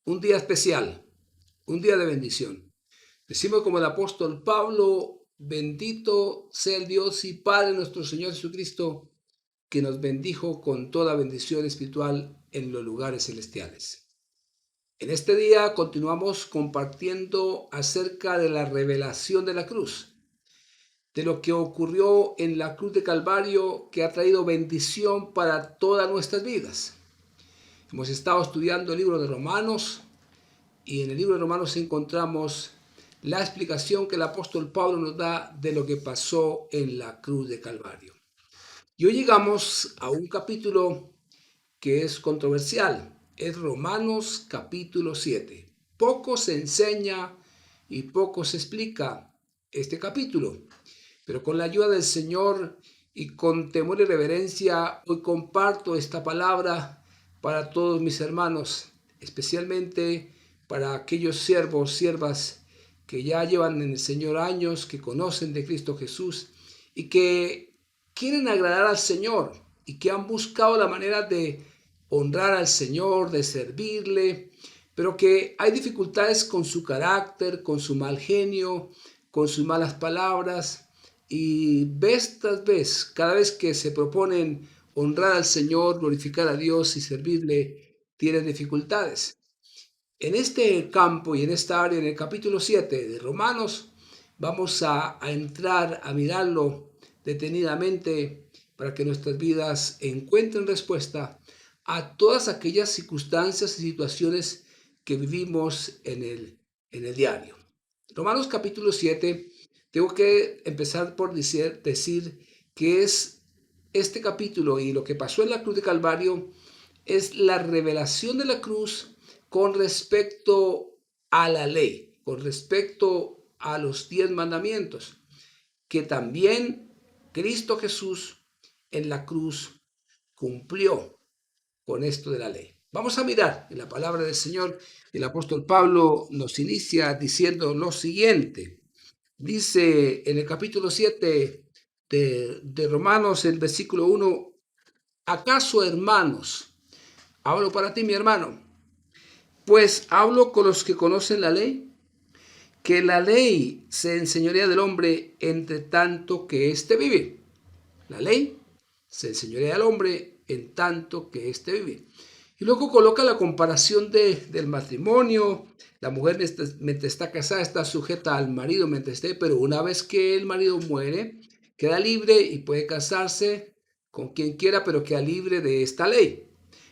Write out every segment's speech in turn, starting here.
un día especial, un día de bendición. Decimos como el apóstol Pablo, bendito sea el Dios y Padre nuestro Señor Jesucristo, que nos bendijo con toda bendición espiritual en los lugares celestiales. En este día continuamos compartiendo acerca de la revelación de la cruz, de lo que ocurrió en la cruz de Calvario, que ha traído bendición para todas nuestras vidas. Hemos estado estudiando el libro de Romanos y en el libro de Romanos encontramos la explicación que el apóstol Pablo nos da de lo que pasó en la cruz de Calvario. Y hoy llegamos a un capítulo que es controversial, es Romanos capítulo 7. Poco se enseña y poco se explica este capítulo, pero con la ayuda del Señor y con temor y reverencia, hoy comparto esta palabra para todos mis hermanos, especialmente para aquellos siervos, siervas que ya llevan en el Señor años, que conocen de Cristo Jesús y que quieren agradar al Señor y que han buscado la manera de honrar al Señor, de servirle, pero que hay dificultades con su carácter, con su mal genio, con sus malas palabras, y vez tras vez, cada vez que se proponen honrar al Señor, glorificar a Dios y servirle, tienen dificultades. En este campo y en esta área, en el capítulo 7 de Romanos, vamos a entrar a mirarlo detenidamente para que nuestras vidas encuentren respuesta a todas aquellas circunstancias y situaciones que vivimos en el diario. Romanos capítulo 7, tengo que empezar por decir que es este capítulo y lo que pasó en la cruz de Calvario es la revelación de la cruz con respecto a la ley, con respecto a los 10 mandamientos, que también Cristo Jesús en la cruz cumplió con esto de la ley. Vamos a mirar en la palabra del Señor. El apóstol Pablo nos inicia diciendo lo siguiente. Dice en el capítulo 7 de Romanos, el versículo 1, ¿acaso hermanos? Hablo para ti, mi hermano. Pues hablo con los que conocen la ley, que la ley se enseñorea del hombre entre tanto que éste vive. La ley se enseñorea del hombre en tanto que éste vive. Y luego coloca la comparación del matrimonio. La mujer mientras está casada está sujeta al marido mientras esté, pero una vez que el marido muere, queda libre y puede casarse con quien quiera, pero queda libre de esta ley.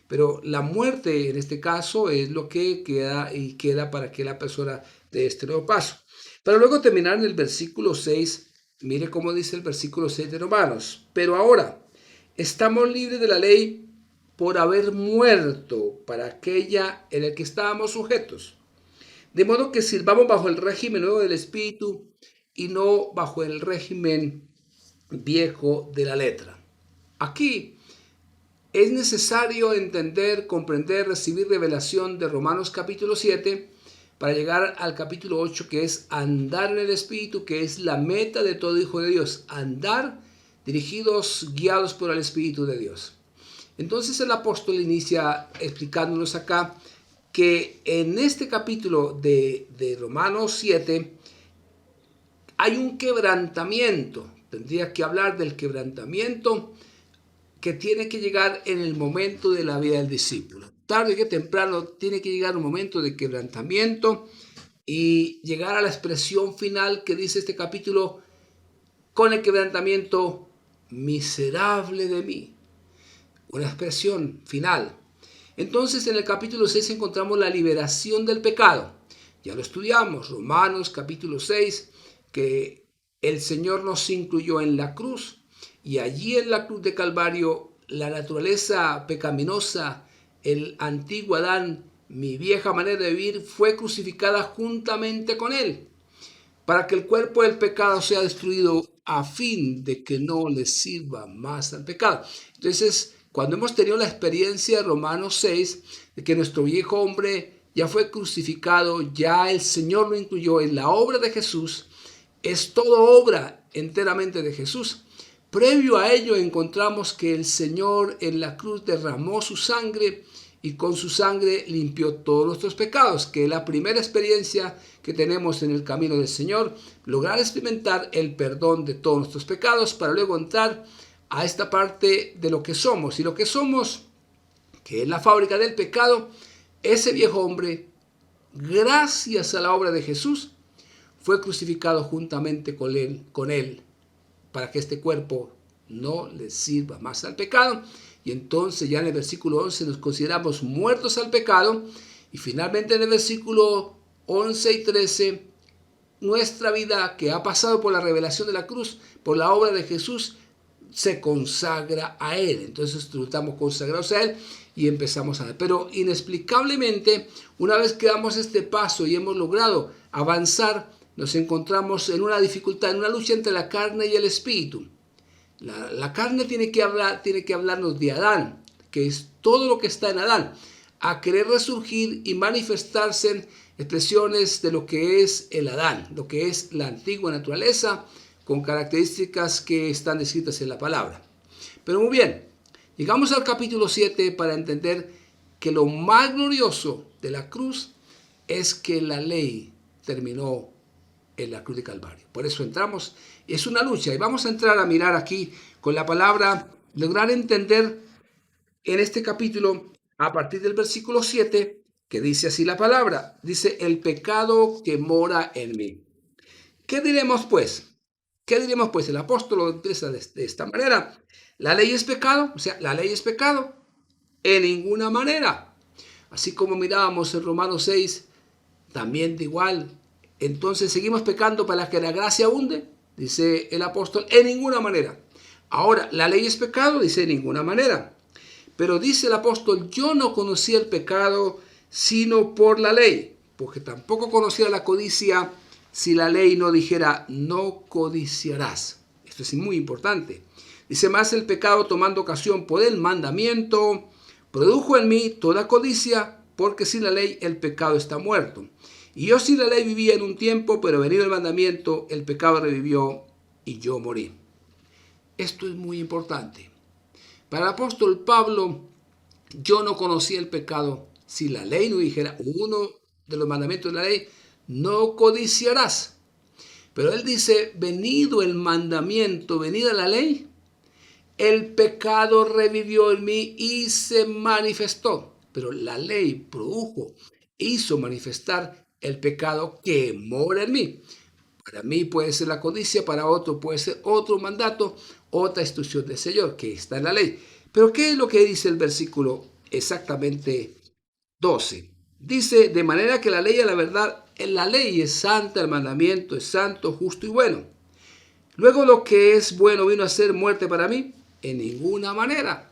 Pero la muerte en este caso es lo que queda para que la persona dé este nuevo paso. Para luego terminar en el versículo 6, mire cómo dice el versículo 6 de Romanos. Pero ahora estamos libres de la ley por haber muerto para aquella en la que estábamos sujetos. De modo que sirvamos bajo el régimen nuevo del Espíritu y no bajo el régimen viejo de la letra. Aquí es necesario entender, comprender, recibir revelación de Romanos capítulo 7 para llegar al capítulo 8, que es andar en el Espíritu, que es la meta de todo hijo de Dios, andar dirigidos, guiados por el Espíritu de Dios. Entonces el apóstol inicia explicándonos acá que en este capítulo de Romanos 7 hay un quebrantamiento. Tendría que hablar del quebrantamiento que tiene que llegar en el momento de la vida del discípulo. Tarde que temprano tiene que llegar un momento de quebrantamiento y llegar a la expresión final que dice este capítulo con el quebrantamiento miserable de mí. Una expresión final. Entonces en el capítulo 6 encontramos la liberación del pecado. Ya lo estudiamos, Romanos capítulo 6, que el Señor nos incluyó en la cruz. Y allí en la cruz de Calvario, la naturaleza pecaminosa, el antiguo Adán, mi vieja manera de vivir, fue crucificada juntamente con él, para que el cuerpo del pecado sea destruido a fin de que no le sirva más al pecado. Entonces, cuando hemos tenido la experiencia de Romanos 6, de que nuestro viejo hombre ya fue crucificado, ya el Señor lo incluyó en la obra de Jesús, es toda obra enteramente de Jesús. Previo a ello encontramos que el Señor en la cruz derramó su sangre y con su sangre limpió todos nuestros pecados, que es la primera experiencia que tenemos en el camino del Señor, lograr experimentar el perdón de todos nuestros pecados para luego entrar a esta parte de lo que somos. Y lo que somos, que es la fábrica del pecado, ese viejo hombre, gracias a la obra de Jesús, fue crucificado juntamente con él, para que este cuerpo no le sirva más al pecado. Y entonces ya en el versículo 11 nos consideramos muertos al pecado. Y finalmente en el versículo 11 y 13, nuestra vida que ha pasado por la revelación de la cruz, por la obra de Jesús, se consagra a Él. Entonces estamos consagrados a Él y empezamos a ver. Pero inexplicablemente, una vez que damos este paso y hemos logrado avanzar, nos encontramos en una dificultad, en una lucha entre la carne y el espíritu. La carne tiene que hablarnos de Adán, que es todo lo que está en Adán, a querer resurgir y manifestarse en expresiones de lo que es el Adán, lo que es la antigua naturaleza, con características que están descritas en la palabra. Pero muy bien, llegamos al capítulo 7 para entender que lo más glorioso de la cruz es que la ley terminó en la cruz de Calvario. Por eso entramos, es una lucha y vamos a entrar a mirar aquí con la palabra, lograr entender en este capítulo a partir del versículo 7 que dice así la palabra, dice el pecado que mora en mí. ¿Qué diremos pues? ¿Qué diremos pues? El apóstol lo empieza de esta manera. ¿La ley es pecado? O sea, ¿la ley es pecado? En ninguna manera. Así como mirábamos en Romanos 6, también de igual. Entonces, ¿seguimos pecando para que la gracia abunde? Dice el apóstol, en ninguna manera. Ahora, ¿la ley es pecado? Dice, en ninguna manera. Pero dice el apóstol, yo no conocía el pecado sino por la ley, porque tampoco conocía la codicia si la ley no dijera, no codiciarás. Esto es muy importante. Dice más, el pecado tomando ocasión por el mandamiento, produjo en mí toda codicia, porque sin la ley el pecado está muerto. Y yo sin la ley vivía en un tiempo, pero venido el mandamiento, el pecado revivió y yo morí. Esto es muy importante. Para el apóstol Pablo, yo no conocía el pecado si la ley no dijera, uno de los mandamientos de la ley, no codiciarás. Pero él dice, venido el mandamiento, venida la ley, el pecado revivió en mí y se manifestó. Pero la ley produjo, hizo manifestar el pecado que mora en mí. Para mí puede ser la codicia, para otro puede ser otro mandato, otra instrucción del Señor que está en la ley. Pero ¿qué es lo que dice el versículo exactamente 12? Dice, de manera que la ley es la verdad, la ley es santa, el mandamiento es santo, justo y bueno. Luego lo que es bueno vino a ser muerte para mí, en ninguna manera.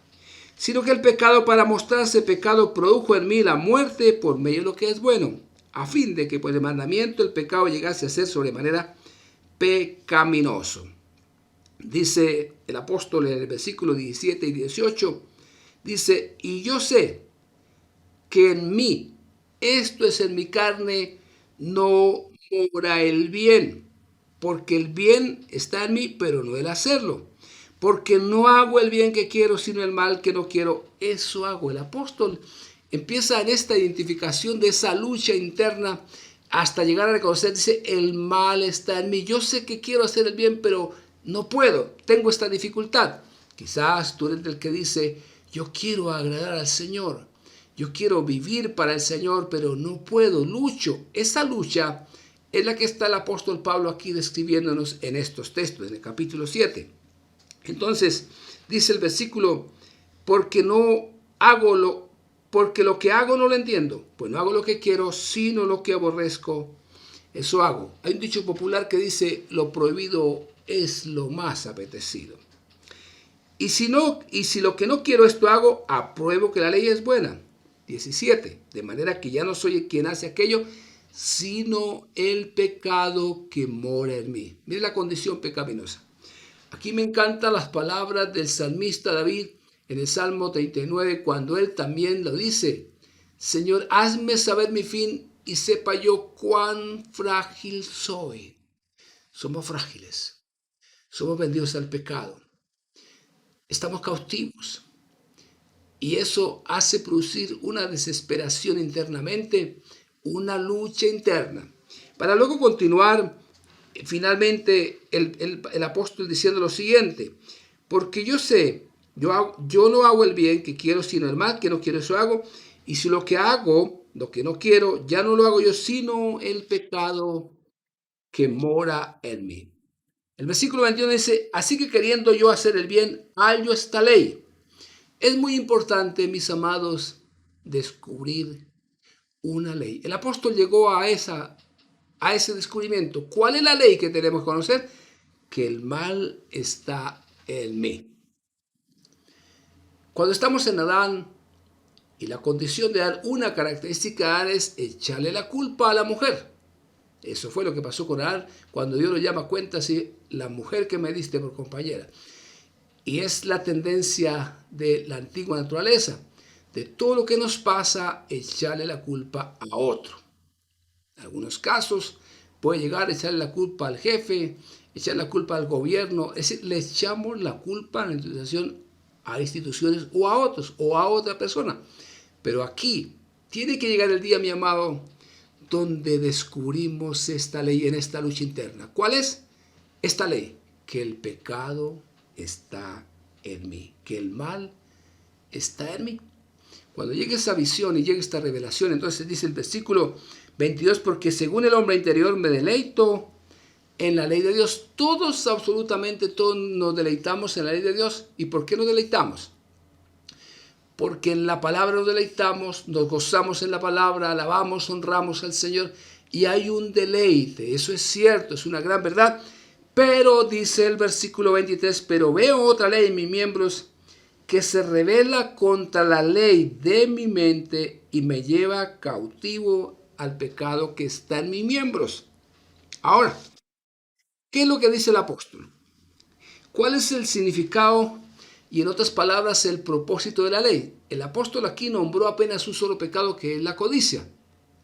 Sino que el pecado para mostrarse pecado produjo en mí la muerte por medio de lo que es bueno, a fin de que por el mandamiento el pecado llegase a ser sobremanera pecaminoso. Dice el apóstol en el versículo 17 y 18, dice, y yo sé que en mí, esto es en mi carne, no mora el bien, porque el bien está en mí, pero no el hacerlo. Porque no hago el bien que quiero, sino el mal que no quiero. Eso hago. El apóstol empieza en esta identificación de esa lucha interna hasta llegar a reconocer, dice, el mal está en mí. Yo sé que quiero hacer el bien, pero no puedo. Tengo esta dificultad. Quizás tú eres el que dice, yo quiero agradar al Señor. Yo quiero vivir para el Señor, pero no puedo. Lucho. Esa lucha es la que está el apóstol Pablo aquí describiéndonos en estos textos, en el capítulo 7. Entonces, dice el versículo, porque lo que hago no lo entiendo, pues no hago lo que quiero, sino lo que aborrezco, eso hago. Hay un dicho popular que dice, lo prohibido es lo más apetecido. Y si lo que no quiero esto hago, apruebo que la ley es buena. 17, de manera que ya no soy quien hace aquello, sino el pecado que mora en mí. Mire la condición pecaminosa. Aquí me encantan las palabras del salmista David en el Salmo 39, cuando él también lo dice. Señor, hazme saber mi fin y sepa yo cuán frágil soy. Somos frágiles. Somos vendidos al pecado. Estamos cautivos. y eso hace producir una desesperación internamente, una lucha interna. Para luego continuar, finalmente el apóstol diciendo lo siguiente: porque yo sé, yo no hago el bien que quiero, sino el mal que no quiero, eso hago. Y si lo que hago, lo que no quiero, ya no lo hago yo, sino el pecado que mora en mí. El versículo 21 dice: así que queriendo yo hacer el bien, hallo esta ley. Es muy importante, mis amados, descubrir una ley. El apóstol llegó a ese descubrimiento. ¿Cuál es la ley que tenemos que conocer? Que el mal está en mí. Cuando estamos en Adán, y la condición de Adán, una característica de Adán es echarle la culpa a la mujer. Eso fue lo que pasó con Adán cuando Dios lo llama a cuenta, así, la mujer que me diste por compañera. Y es la tendencia de la antigua naturaleza, de todo lo que nos pasa, echarle la culpa a otro. En algunos casos puede llegar a echarle la culpa al jefe, echar la culpa al gobierno, es decir, le echamos la culpa a instituciones o a otros o a otra persona. Pero aquí tiene que llegar el día, mi amado, donde descubrimos esta ley en esta lucha interna. ¿Cuál es esta ley? Que el pecado está en mí, que el mal está en mí. Cuando llegue esa visión y llegue esta revelación, entonces dice el versículo 22, porque según el hombre interior me deleito en la ley de Dios. Todos, absolutamente todos nos deleitamos en la ley de Dios. ¿Y por qué nos deleitamos? Porque en la palabra nos deleitamos, nos gozamos en la palabra, alabamos, honramos al Señor y hay un deleite. Eso es cierto, es una gran verdad. Pero dice el versículo 23, pero veo otra ley en mis miembros que se revela contra la ley de mi mente y me lleva cautivo al pecado que está en mis miembros. Ahora, ¿qué es lo que dice el apóstol? ¿Cuál es el significado y, en otras palabras, el propósito de la ley? El apóstol aquí nombró apenas un solo pecado, que es la codicia,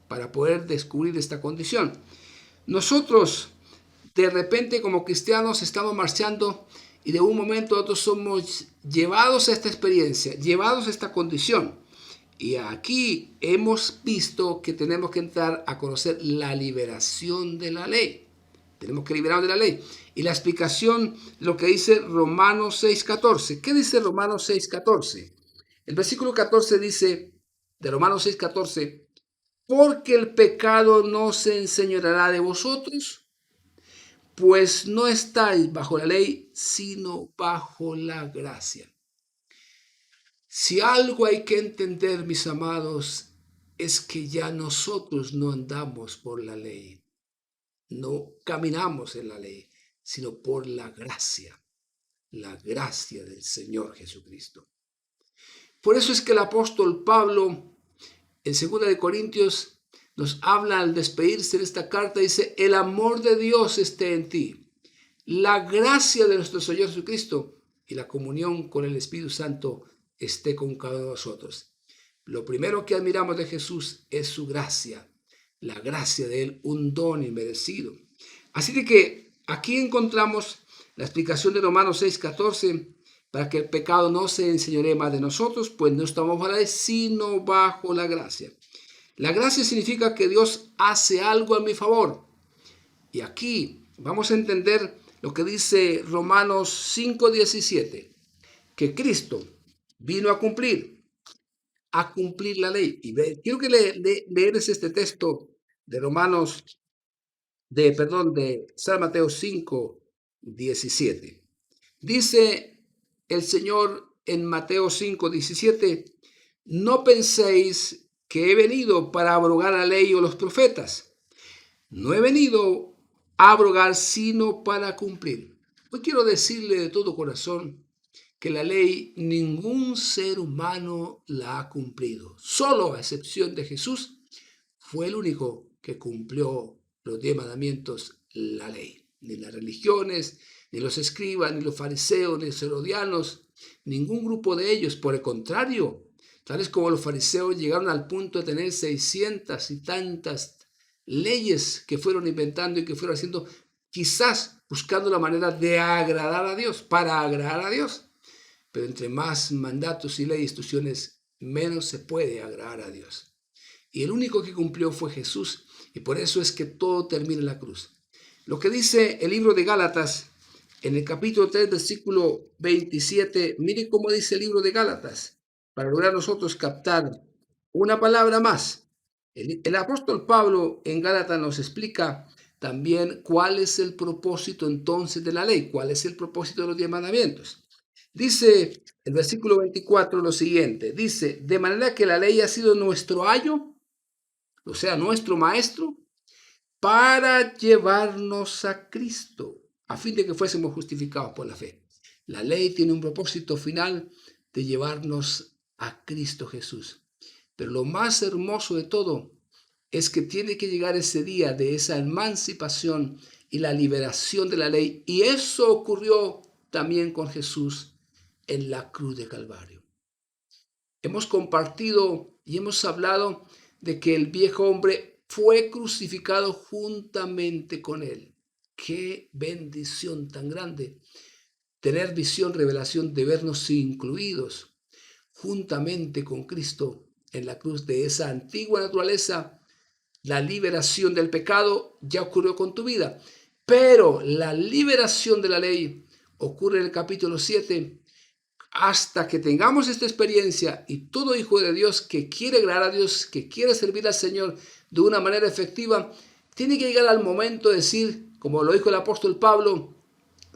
para poder descubrir esta condición. Nosotros, de repente, como cristianos, estamos marchando y de un momento a otro somos llevados a esta experiencia, llevados a esta condición. Y aquí hemos visto que tenemos que entrar a conocer la liberación de la ley. Tenemos que liberarnos de la ley. Y la explicación de lo que dice Romanos 6:14. ¿Qué dice Romanos 6:14? El versículo 14 dice, de Romanos 6:14, porque el pecado no se enseñoreará de vosotros, pues no estáis bajo la ley, sino bajo la gracia. Si algo hay que entender, mis amados, es que ya nosotros no andamos por la ley. No caminamos en la ley, sino por la gracia del Señor Jesucristo. Por eso es que el apóstol Pablo, en 2 de Corintios, nos habla al despedirse en esta carta, dice, el amor de Dios esté en ti, la gracia de nuestro Señor Jesucristo y la comunión con el Espíritu Santo esté con cada uno de nosotros. Lo primero que admiramos de Jesús es su gracia, la gracia de Él, un don inmerecido. Así de que aquí encontramos la explicación de Romanos 6:14, para que el pecado no se enseñoree más de nosotros, pues no estamos bajo la ley, sino bajo la gracia. La gracia significa que Dios hace algo a mi favor. Y aquí vamos a entender lo que dice Romanos 5:17, que Cristo vino a cumplir la ley. Y quiero que leeres este texto de de San Mateo 5:17. Dice el Señor en Mateo 5:17, no penséis que he venido para abrogar la ley o los profetas. No he venido a abrogar, sino para cumplir. Hoy quiero decirle de todo corazón que la ley ningún ser humano la ha cumplido. Solo a excepción de Jesús fue el único que cumplió los 10 mandamientos, la ley. Ni las religiones, ni los escribas, ni los fariseos, ni los herodianos, ningún grupo de ellos. Por el contrario, tales como los fariseos llegaron al punto de tener 600 y tantas leyes que fueron inventando y que fueron haciendo, quizás buscando la manera de agradar a Dios, para agradar a Dios. pero entre más mandatos y leyes, instrucciones, menos se puede agradar a Dios. Y el único que cumplió fue Jesús, y por eso es que todo termina en la cruz. Lo que dice el libro de Gálatas, en el capítulo 3, versículo 27, mire cómo dice el libro de Gálatas, para lograr nosotros captar una palabra más. El apóstol Pablo en Gálatas nos explica también cuál es el propósito entonces de la ley, cuál es el propósito de los 10 mandamientos. Dice el versículo 24 lo siguiente, dice, de manera que la ley ha sido nuestro ayo, o sea, nuestro maestro, para llevarnos a Cristo, a fin de que fuésemos justificados por la fe. La ley tiene un propósito final de llevarnos a Cristo Jesús. Pero lo más hermoso de todo es que tiene que llegar ese día de esa emancipación y la liberación de la ley. Y eso ocurrió también con Jesús en la cruz de Calvario. Hemos compartido y hemos hablado de que el viejo hombre fue crucificado juntamente con él. Qué bendición tan grande tener visión, revelación de vernos incluidos juntamente con Cristo en la cruz de esa antigua naturaleza. La liberación del pecado ya ocurrió con tu vida, pero la liberación de la ley ocurre en el capítulo 7. Hasta que tengamos esta experiencia, y todo hijo de Dios que quiere agradar a Dios, que quiere servir al Señor de una manera efectiva, tiene que llegar al momento de decir, como lo dijo el apóstol Pablo,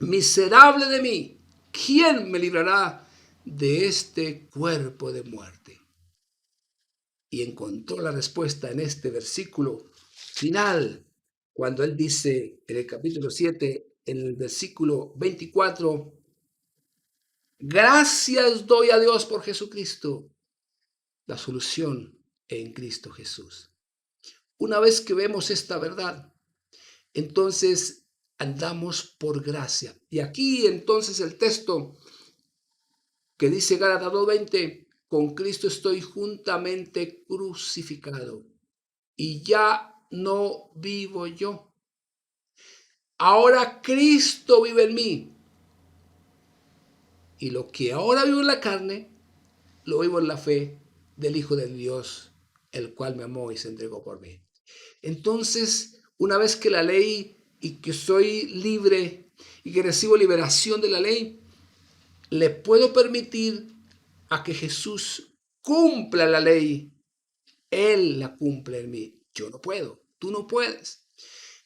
miserable de mí, ¿quién me librará de este cuerpo de muerte? Y encontró la respuesta en este versículo final, cuando él dice en el capítulo 7, en el versículo 24, gracias doy a Dios por Jesucristo, la solución en Cristo Jesús. Una vez que vemos esta verdad, entonces andamos por gracia. Y aquí entonces el texto que dice Gálatas 2:20, con Cristo estoy juntamente crucificado y ya no vivo yo. Ahora Cristo vive en mí. Y lo que ahora vivo en la carne, lo vivo en la fe del Hijo de Dios, el cual me amó y se entregó por mí. Entonces, una vez que la ley y que soy libre y que recibo liberación de la ley, le puedo permitir a que Jesús cumpla la ley. Él la cumple en mí. Yo no puedo, tú no puedes.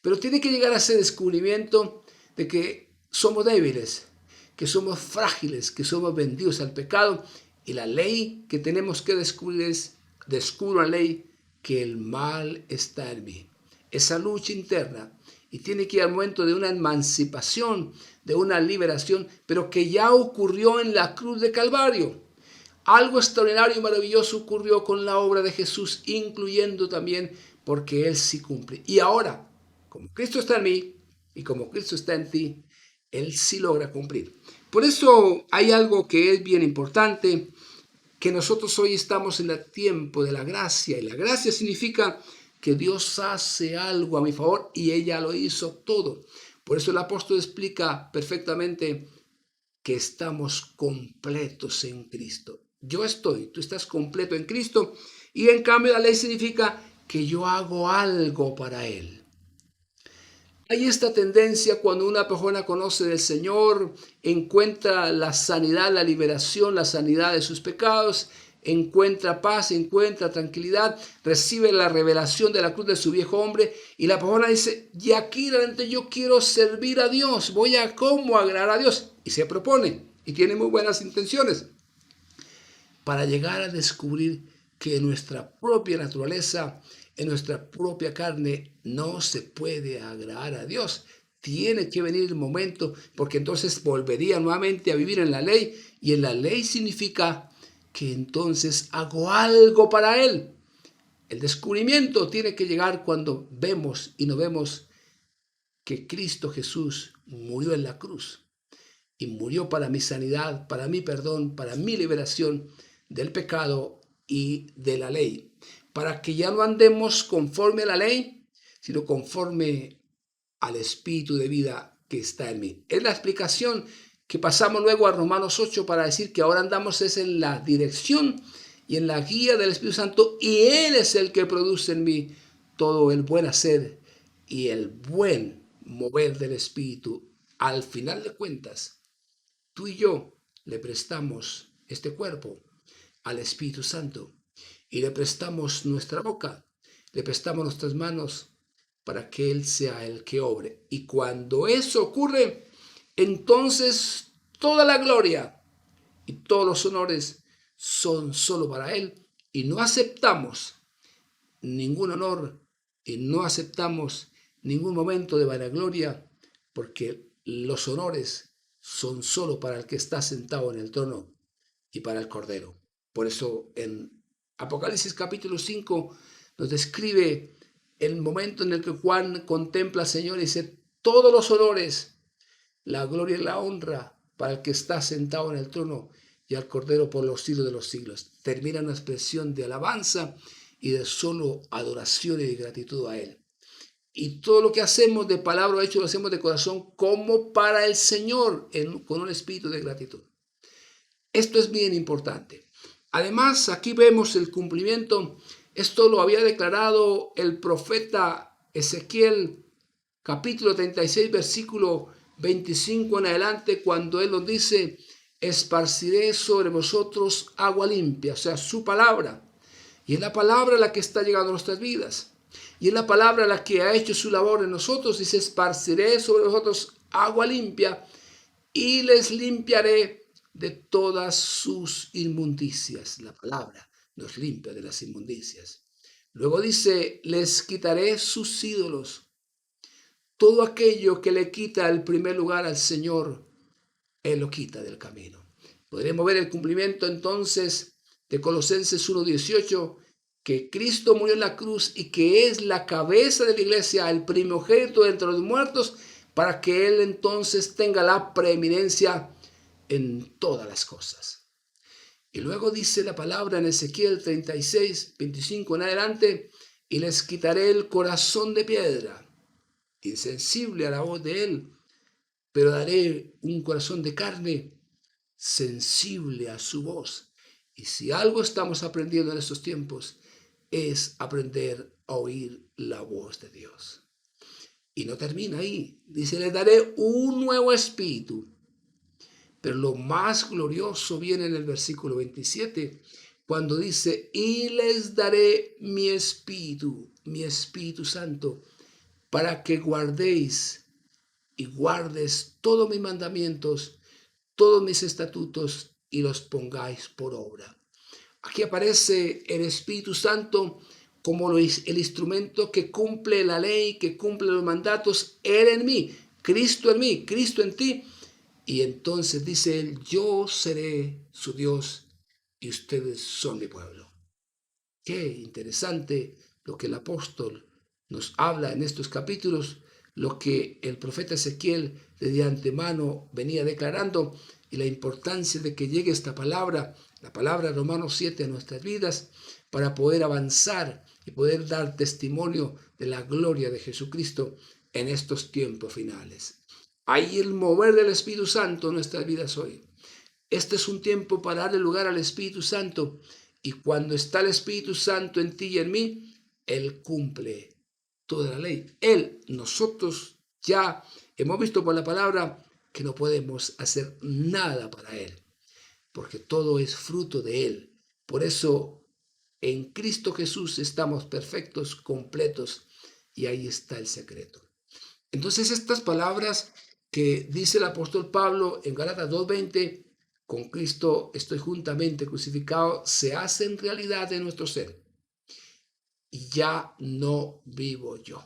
Pero tiene que llegar a ese descubrimiento de que somos débiles, que somos frágiles, que somos vendidos al pecado. Y la ley que tenemos que descubrir es, descubro la ley, que el mal está en mí. Esa lucha interna. Y tiene que ir al momento de una emancipación, de una liberación, pero que ya ocurrió en la cruz de Calvario. Algo extraordinario y maravilloso ocurrió con la obra de Jesús, incluyendo también porque Él sí cumple. Y ahora, como Cristo está en mí y como Cristo está en ti, Él sí logra cumplir. Por eso hay algo que es bien importante, que nosotros hoy estamos en el tiempo de la gracia. Y la gracia significa que Dios hace algo a mi favor y ella lo hizo todo. Por eso el apóstol explica perfectamente que estamos completos en Cristo. Yo estoy, tú estás completo en Cristo, y en cambio la ley significa que yo hago algo para Él. Hay esta tendencia cuando una persona conoce del Señor, encuentra la sanidad, la liberación, la sanidad de sus pecados, encuentra paz, encuentra tranquilidad, recibe la revelación de la cruz de su viejo hombre, y la persona dice, y aquí realmente yo quiero servir a Dios, voy a cómo agradar a Dios, y se propone, y tiene muy buenas intenciones, para llegar a descubrir que en nuestra propia naturaleza, en nuestra propia carne, no se puede agradar a Dios. Tiene que venir el momento, porque entonces volvería nuevamente a vivir en la ley, y en la ley significa que entonces hago algo para Él. El descubrimiento tiene que llegar cuando vemos y no vemos que Cristo Jesús murió en la cruz y murió para mi sanidad, para mi perdón, para mi liberación del pecado y de la ley, para que ya no andemos conforme a la ley, sino conforme al espíritu de vida que está en mí. Es la explicación que pasamos luego a Romanos 8 para decir que ahora andamos es en la dirección y en la guía del Espíritu Santo, y Él es el que produce en mí todo el buen hacer y el buen mover del Espíritu. Al final de cuentas, tú y yo le prestamos este cuerpo al Espíritu Santo y le prestamos nuestra boca, le prestamos nuestras manos para que Él sea el que obre. Y cuando eso ocurre, entonces toda la gloria y todos los honores son solo para Él, y no aceptamos ningún honor y no aceptamos ningún momento de vanagloria, porque los honores son solo para el que está sentado en el trono y para el Cordero. Por eso en Apocalipsis capítulo 5 nos describe el momento en el que Juan contempla al Señor y dice: todos los honores, la gloria y la honra para el que está sentado en el trono y al Cordero por los siglos de los siglos. Termina una expresión de alabanza y de solo adoración y de gratitud a Él. Y todo lo que hacemos de palabra o hecho lo hacemos de corazón como para el Señor, con un espíritu de gratitud. Esto es bien importante. Además, aquí vemos el cumplimiento. Esto lo había declarado el profeta Ezequiel, capítulo 36, versículo 25 en adelante, cuando él nos dice: esparciré sobre vosotros agua limpia, o sea, su palabra. Y es la palabra la que está llegando a nuestras vidas. Y es la palabra la que ha hecho su labor en nosotros. Dice: esparciré sobre vosotros agua limpia y les limpiaré de todas sus inmundicias. La palabra nos limpia de las inmundicias. Luego dice: les quitaré sus ídolos. Todo aquello que le quita el primer lugar al Señor, Él lo quita del camino. Podremos ver el cumplimiento entonces de Colosenses 1:18, que Cristo murió en la cruz y que es la cabeza de la iglesia, el primogénito entre los muertos, para que Él entonces tenga la preeminencia en todas las cosas. Y luego dice la palabra en Ezequiel 36:25 en adelante: y les quitaré el corazón de piedra, insensible a la voz de Él, pero daré un corazón de carne, sensible a su voz. Y si algo estamos aprendiendo en estos tiempos, es aprender a oír la voz de Dios. Y no termina ahí. Dice: les daré un nuevo espíritu. Pero lo más glorioso viene en el versículo 27, cuando dice: y les daré mi Espíritu Santo, para que guardéis y guardes todos mis mandamientos, todos mis estatutos, y los pongáis por obra. Aquí aparece el Espíritu Santo como el instrumento que cumple la ley, que cumple los mandatos. Él en mí, Cristo en ti. Y entonces dice él: yo seré su Dios y ustedes son mi pueblo. Qué interesante lo que el apóstol nos habla en estos capítulos, lo que el profeta Ezequiel de antemano venía declarando, y la importancia de que llegue esta palabra, la palabra Romanos 7, a nuestras vidas, para poder avanzar y poder dar testimonio de la gloria de Jesucristo en estos tiempos finales. Hay el mover del Espíritu Santo en nuestras vidas hoy. Este es un tiempo para darle lugar al Espíritu Santo, y cuando está el Espíritu Santo en ti y en mí, Él cumple toda la ley. Nosotros ya hemos visto por la palabra que no podemos hacer nada para Él, porque todo es fruto de Él. Por eso en Cristo Jesús estamos perfectos, completos, y ahí está el secreto. Entonces estas palabras que dice el apóstol Pablo en Gálatas 2:20, con Cristo estoy juntamente crucificado, se hacen realidad en nuestro ser. Y ya no vivo yo.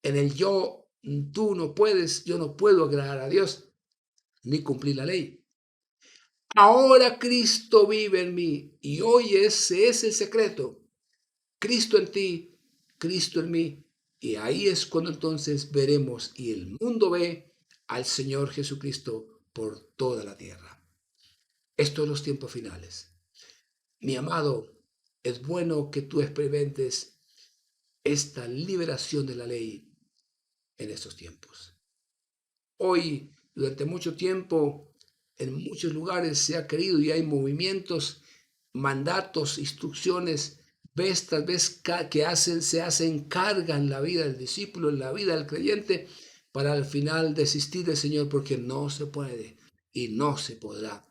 En el yo, tú no puedes, yo no puedo agradar a Dios ni cumplir la ley. Ahora Cristo vive en mí, y hoy ese es el secreto. Cristo en ti, Cristo en mí. Y ahí es cuando entonces veremos y el mundo ve al Señor Jesucristo por toda la tierra. Esto es los tiempos finales. Mi amado, es bueno que tú experimentes esta liberación de la ley en estos tiempos. Hoy Durante mucho tiempo, en muchos lugares se ha querido y hay movimientos, mandatos, instrucciones, ves tal vez que se hacen carga en la vida del discípulo, en la vida del creyente, para al final desistir del Señor porque no se puede y no se podrá.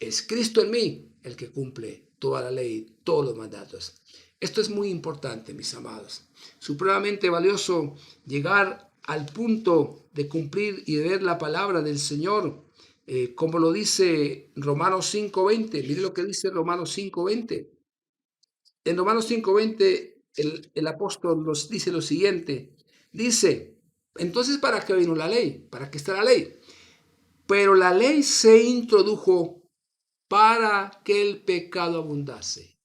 Es Cristo en mí el que cumple toda la ley, todos los mandatos. Esto es muy importante, mis amados. Supremamente valioso llegar al punto de cumplir y de ver la palabra del Señor, como lo dice Romanos 5:20. Mire lo que dice Romanos 5:20. En Romanos 5:20 el apóstol nos dice lo siguiente. Dice, entonces, ¿para qué vino la ley? ¿Para qué está la ley? Pero la ley se introdujo para que el pecado abundase.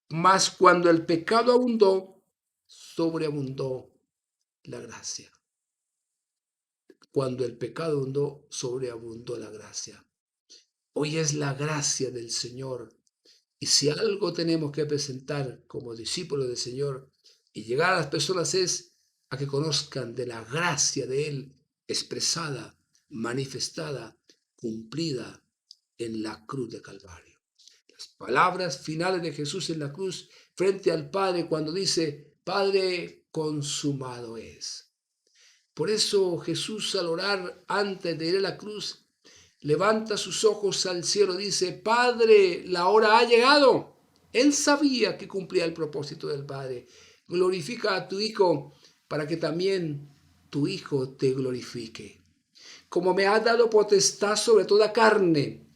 Mas cuando el pecado abundó, sobreabundó la gracia. Cuando el pecado abundó, sobreabundó la gracia. Hoy es la gracia del Señor. Y si algo tenemos que presentar como discípulos del Señor y llegar a las personas es a que conozcan de la gracia de Él expresada, manifestada, cumplida en la cruz de Calvario. Las palabras finales de Jesús en la cruz frente al Padre cuando dice, Padre, consumado es. Por eso Jesús al orar antes de ir a la cruz, levanta sus ojos al cielo y dice, Padre, la hora ha llegado. Él sabía que cumplía el propósito del Padre. Glorifica a tu Hijo para que también tu Hijo te glorifique. Como me has dado potestad sobre toda carne,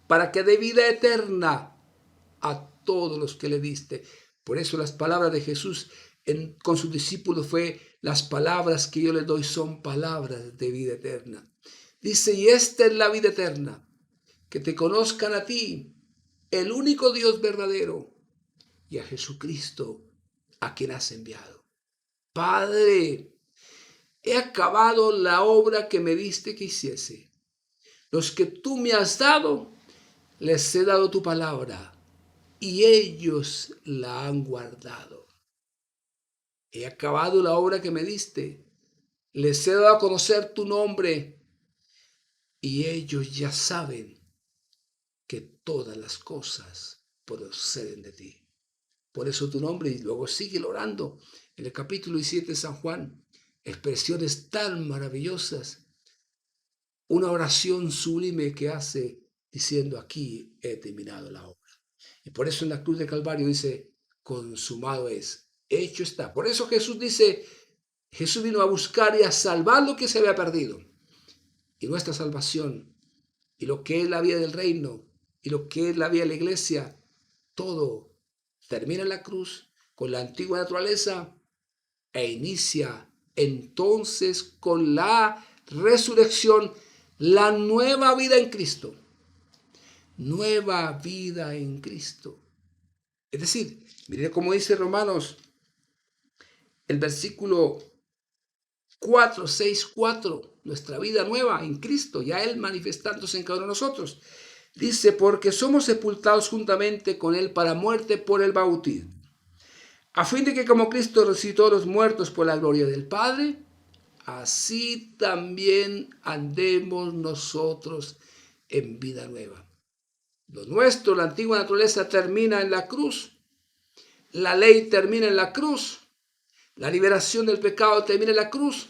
para que dé vida eterna a todos los que le diste. Por eso las palabras de Jesús con sus discípulos fue, las palabras que yo les doy son palabras de vida eterna. Dice, y esta es la vida eterna, que te conozcan a ti, el único Dios verdadero, y a Jesucristo, a quien has enviado. Padre, he acabado la obra que me diste que hiciese. Los que tú me has dado, les he dado tu palabra, y ellos la han guardado. He acabado la obra que me diste, les he dado a conocer tu nombre, y ellos ya saben que todas las cosas proceden de ti. Por eso tu nombre, y luego sigue orando en el capítulo 17 de San Juan, expresiones tan maravillosas, una oración sublime que hace diciendo, aquí he terminado la obra. Y por eso en la cruz de Calvario dice, consumado es, hecho está. Por eso Jesús dice, Jesús vino a buscar y a salvar lo que se había perdido. Y nuestra salvación, y lo que es la vida del reino, y lo que es la vida de la iglesia, todo termina en la cruz con la antigua naturaleza e inicia entonces con la resurrección, la nueva vida en Cristo. Nueva vida en Cristo. Es decir, mire cómo dice Romanos, el versículo 4, 6, 4, nuestra vida nueva en Cristo, ya Él manifestándose en cada uno de nosotros. Dice, porque somos sepultados juntamente con Él para muerte por el bautismo, a fin de que como Cristo resucitó a los muertos por la gloria del Padre, así también andemos nosotros en vida nueva. Lo nuestro, la antigua naturaleza, termina en la cruz. La ley termina en la cruz. La liberación del pecado termina en la cruz.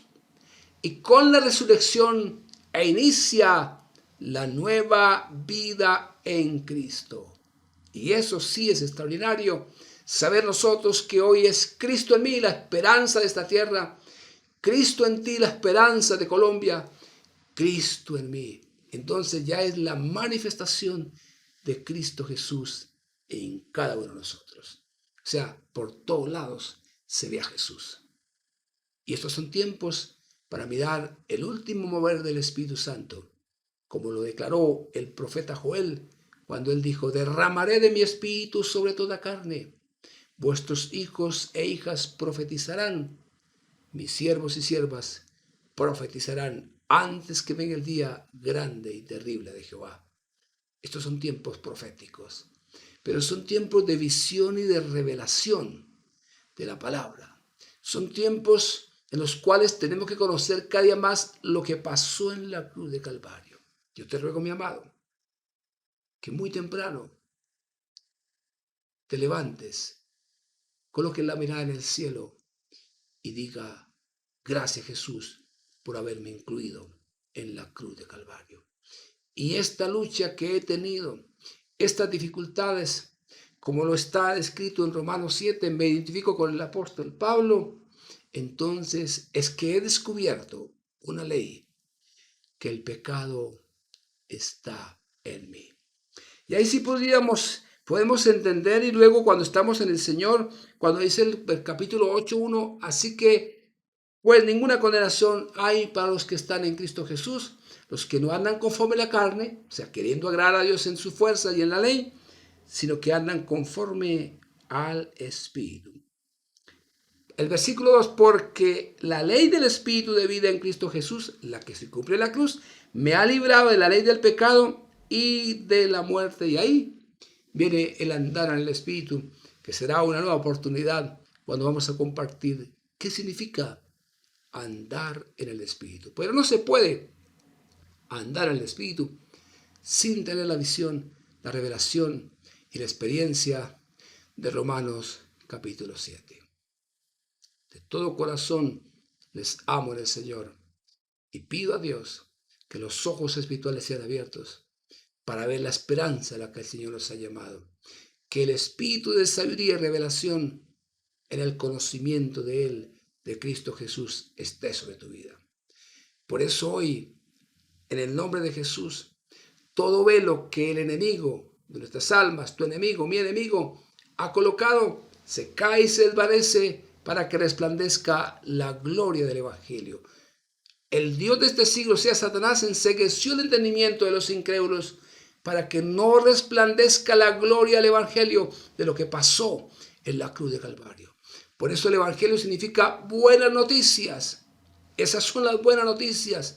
Y con la resurrección inicia la nueva vida en Cristo. Y eso sí es extraordinario. Saber nosotros que hoy es Cristo en mí, la esperanza de esta tierra. Cristo en ti, la esperanza de Colombia. Cristo en mí. Entonces ya es la manifestación de Cristo Jesús en cada uno de nosotros. O sea, por todos lados se ve a Jesús. Y estos son tiempos para mirar el último mover del Espíritu Santo, como lo declaró el profeta Joel, cuando él dijo, derramaré de mi espíritu sobre toda carne. Vuestros hijos e hijas profetizarán, mis siervos y siervas profetizarán antes que venga el día grande y terrible de Jehová. Estos son tiempos proféticos, pero son tiempos de visión y de revelación de la palabra. Son tiempos en los cuales tenemos que conocer cada día más lo que pasó en la cruz de Calvario. Yo te ruego, mi amado, que muy temprano te levantes, coloques la mirada en el cielo y diga: gracias, Jesús, por haberme incluido en la cruz de Calvario. Y esta lucha que he tenido, estas dificultades, como lo está escrito en Romanos 7, me identifico con el apóstol Pablo, entonces es que he descubierto una ley, que el pecado está en mí. Y ahí sí podemos entender, y luego cuando estamos en el Señor, cuando dice el capítulo 8:1, así que pues ninguna condenación hay para los que están en Cristo Jesús, los que no andan conforme a la carne, o sea, queriendo agradar a Dios en su fuerza y en la ley, sino que andan conforme al Espíritu. El versículo 2, porque la ley del Espíritu de vida en Cristo Jesús, la que se cumple en la cruz, me ha librado de la ley del pecado y de la muerte. Y ahí viene el andar en el Espíritu, que será una nueva oportunidad cuando vamos a compartir qué significa andar en el Espíritu. Pero no se puede andar en el Espíritu sin tener la visión, la revelación y la experiencia de Romanos capítulo 7. De todo corazón les amo en el Señor y pido a Dios que los ojos espirituales sean abiertos para ver la esperanza a la que el Señor nos ha llamado. Que el espíritu de sabiduría y revelación en el conocimiento de Él, de Cristo Jesús, esté sobre tu vida. Por eso hoy, en el nombre de Jesús, todo velo que el enemigo de nuestras almas, tu enemigo, mi enemigo, ha colocado, se cae y se desvanece para que resplandezca la gloria del Evangelio. El Dios de este siglo, sea Satanás, encegueció el entendimiento de los incrédulos para que no resplandezca la gloria del Evangelio de lo que pasó en la cruz de Calvario. Por eso el Evangelio significa buenas noticias. Esas son las buenas noticias.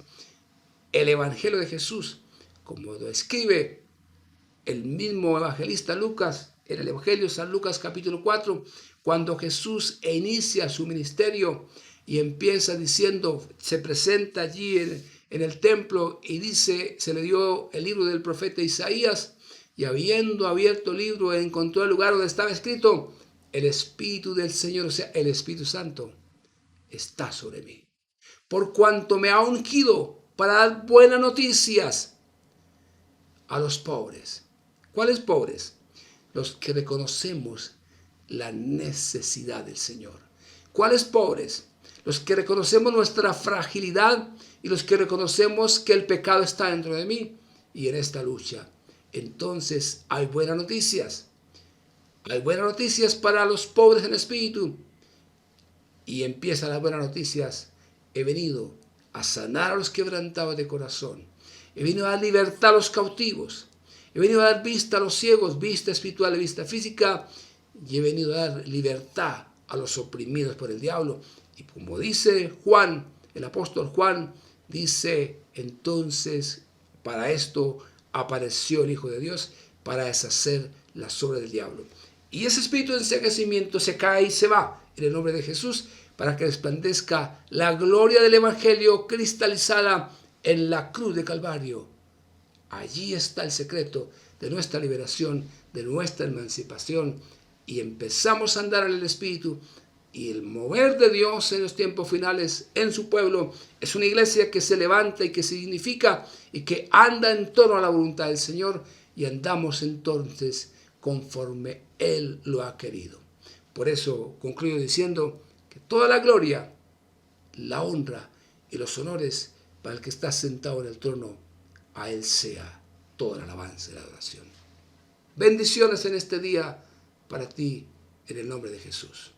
El Evangelio de Jesús, como lo escribe el mismo evangelista Lucas, en el Evangelio de San Lucas capítulo 4, cuando Jesús inicia su ministerio y empieza diciendo, se presenta allí en el templo y dice, se le dio el libro del profeta Isaías, y habiendo abierto el libro encontró el lugar donde estaba escrito: el Espíritu del Señor, o sea, el Espíritu Santo, está sobre mí, por cuanto me ha ungido para dar buenas noticias a los pobres. ¿Cuáles pobres? Los que reconocemos la necesidad del Señor. ¿Cuáles pobres? Los que reconocemos nuestra fragilidad y los que reconocemos que el pecado está dentro de mí y en esta lucha. Entonces hay buenas noticias. Hay buenas noticias para los pobres en espíritu. Y empiezan las buenas noticias. He venido a sanar a los quebrantados de corazón. He venido a dar libertad a los cautivos. He venido a dar vista a los ciegos, vista espiritual y vista física. Y he venido a dar libertad a los oprimidos por el diablo. Y como dice Juan, el apóstol Juan, dice, entonces para esto apareció el Hijo de Dios, para deshacer las obras del diablo. Y ese espíritu de enseguecimiento se cae y se va en el nombre de Jesús, para que resplandezca la gloria del Evangelio cristalizada en la cruz de Calvario. Allí está el secreto de nuestra liberación, de nuestra emancipación, y empezamos a andar en el Espíritu. Y el mover de Dios en los tiempos finales en su pueblo es una iglesia que se levanta y que significa y que anda en torno a la voluntad del Señor, y andamos entonces conforme Él lo ha querido. Por eso concluyo diciendo que toda la gloria, la honra y los honores para el que está sentado en el trono, a Él sea toda la alabanza y la adoración. Bendiciones en este día para ti, en el nombre de Jesús.